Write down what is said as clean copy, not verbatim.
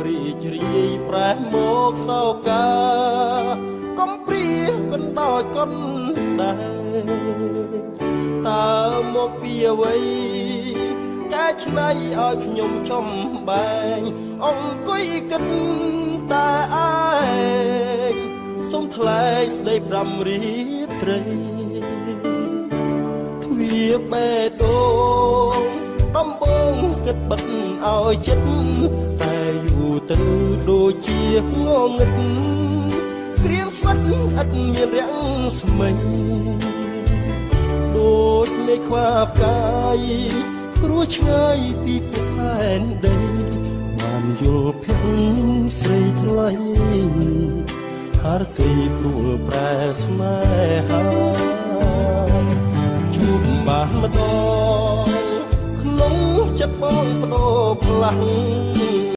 រីករាយប្រែមកសោកាកំព្រាកណ្ដោយកុនដែរតើមកពីអ្វីកែច្នៃឲ្យខ្ញុំចំបែងអង្គុយគិតតែឯងសូមថ្លែងស្ដីប្រាំរីត្រីទ្វាបេះដូងដំបងគិតបិទឲ្យចិត្តតែយូរទៅដូចជាងងឹតក្រៀមស្វិតឥតមានរាំងស្មិញដូចមេខ្វាផ្កាយព្រោះឆ្ងាយពីផែនដីបានយល់ភ័ក្រស្រីថ្លៃហារទីព្រួលប្រែស្នេហាជួបបានម្ដងក្នុងចិត្តបងបដូរផ្លាំង